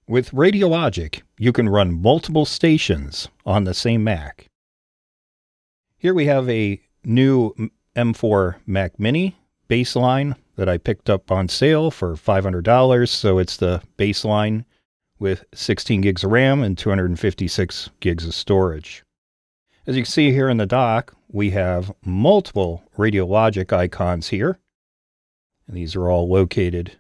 With Radiologik, you can run multiple stations on the same Mac. Here we have a new M4 Mac Mini baseline that I picked up on sale for $500, so it's the baseline with 16 gigs of RAM and 256 gigs of storage. As you can see here in the dock, we have multiple Radiologik icons here, and these are all located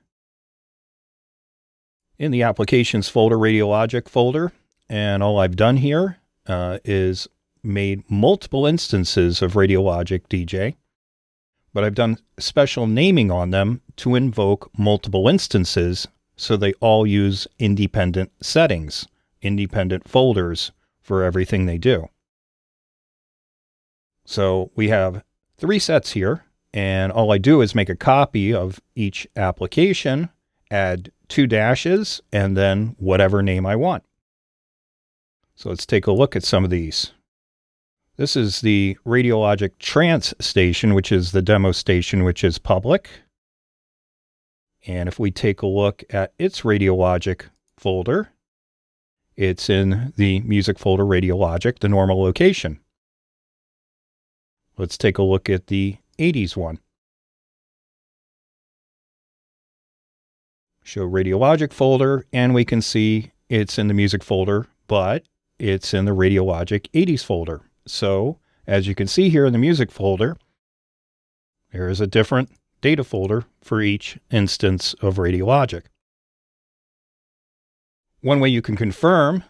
in the Applications folder, Radiologik folder, and all I've done here is made multiple instances of Radiologik DJ, but I've done special naming on them to invoke multiple instances so they all use independent settings, independent folders for everything they do. So we have 3 sets here, and all I do is make a copy of each application, add 2 dashes, and then whatever name I want. So let's take a look at some of these. This is the Radiologik Trance station, which is the demo station, which is public. And if we take a look at its Radiologik folder, it's in the music folder Radiologik, the normal location. Let's take a look at the 80s one. Show Radiologik folder, and we can see it's in the music folder, but it's in the Radiologik 80s folder. So, as you can see here in the music folder, there is a different data folder for each instance of Radiologik. One way you can confirm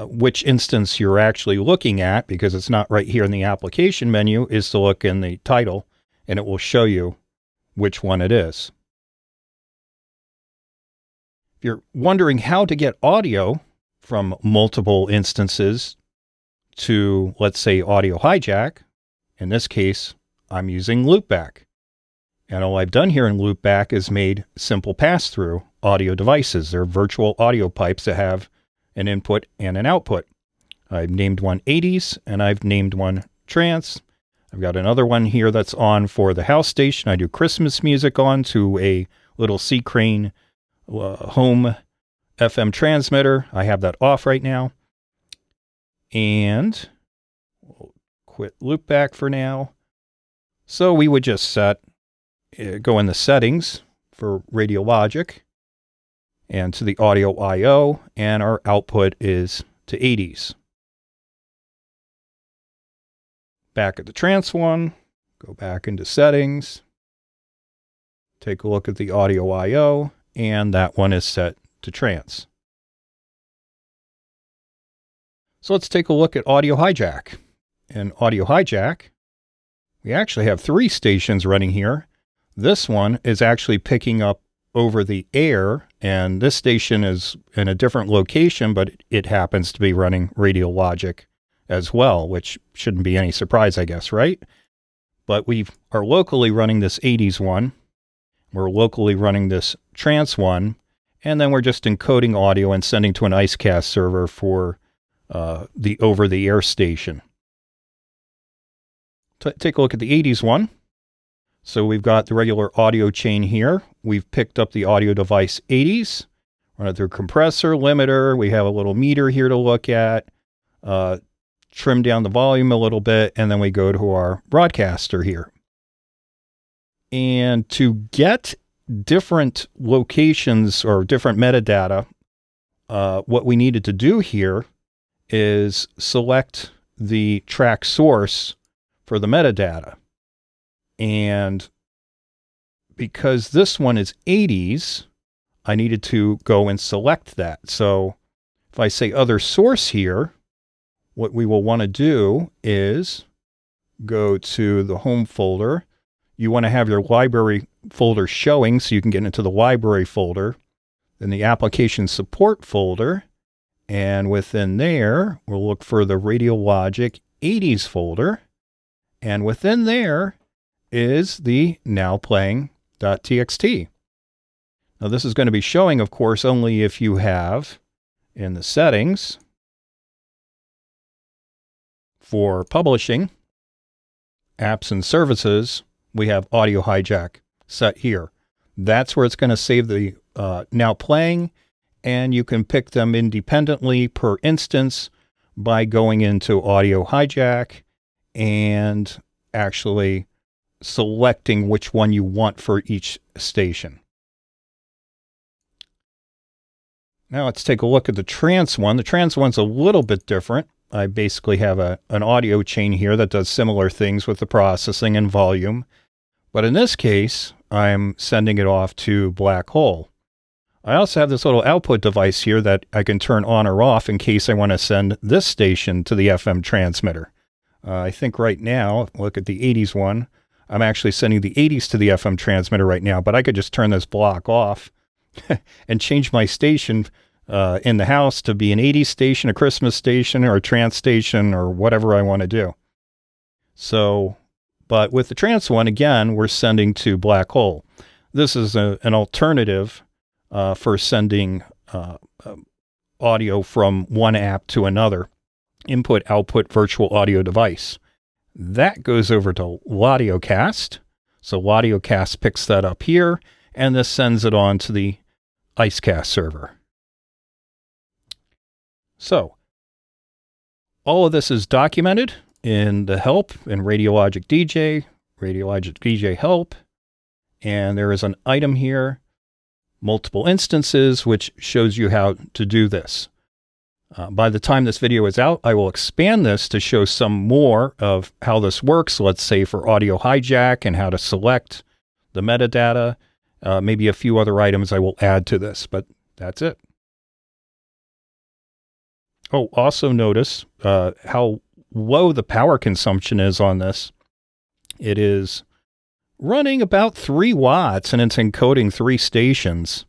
which instance you're actually looking at, because it's not right here in the application menu, is to look in the title, and it will show you which one it is. If you're wondering how to get audio from multiple instances to, let's say, audio hijack, in this case, I'm using loopback. And all I've done here in loopback is made simple pass-through audio devices. They're virtual audio pipes that have an input and an output. I've named one 80s, and I've named one trance. I've got another one here that's on for the house station. I do Christmas music on to a little C-Crane home FM transmitter. I have that off right now. And we'll quit loopback for now. So we would just go in the settings for Radiologik and to the audio I/O, and our output is to 80s. Back at the trance one, go back into settings, take a look at the audio I/O, and that one is set to trance. So let's take a look at audio hijack. In audio hijack, we actually have 3 stations running here. This one is actually picking up over the air, and this station is in a different location, but it happens to be running Radiologik as well, which shouldn't be any surprise, I guess, right? But we are locally running this 80s one. We're locally running this trance one, and then we're just encoding audio and sending to an IceCast server for the over-the-air station. Take a look at the 80s one. So we've got the regular audio chain here. We've picked up the audio device 80s, run it through compressor, limiter. We have a little meter here to look at, trim down the volume a little bit, and then we go to our broadcaster here. And to get different locations or different metadata, what we needed to do here is select the track source for the metadata. And because this one is 80s, I needed to go and select that. So if I say other source here, what we will want to do is go to the home folder. You want to have your library folder showing so you can get into the library folder, then the application support folder, and within there, we'll look for the Radiologik 80s folder, and within there is the now playing.txt. Now this is going to be showing, of course, only if you have in the settings for publishing, apps and services, we have audio hijack set here. That's where it's going to save the now playing and you can pick them independently per instance by going into Audio Hijack and actually selecting which one you want for each station. Now let's take a look at the trans one. The trans one's a little bit different. I basically have an audio chain here that does similar things with the processing and volume. But in this case, I'm sending it off to black hole. I also have this little output device here that I can turn on or off in case I want to send this station to the FM transmitter. I think right now, look at the 80s one, I'm actually sending the 80s to the FM transmitter right now, but I could just turn this block off and change my station in the house to be an 80s station, a Christmas station, or a trance station, or whatever I want to do. So, but with the trance one, again, we're sending to black hole. This is an alternative for sending audio from one app to another, input-output virtual audio device. That goes over to Radiocast. So Radiocast picks that up here, and this sends it on to the IceCast server. So all of this is documented in the help in Radiologik DJ help, and there is an item here, multiple instances, which shows you how to do this. By the time this video is out, I will expand this to show some more of how this works, let's say for Audio Hijack and how to select the metadata, maybe a few other items I will add to this, but that's it. Oh, also notice how low the power consumption is on this. It is running about 3 watts and it's encoding 3 stations.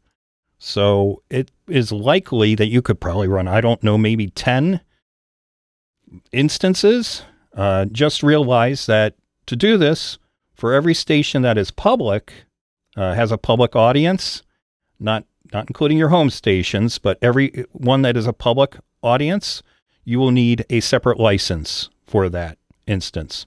So it is likely that you could probably run, I don't know, maybe 10 instances. Just realize that to do this, for every station that is public, has a public audience, not including your home stations, but every one that is a public audience, you will need a separate license for that instance.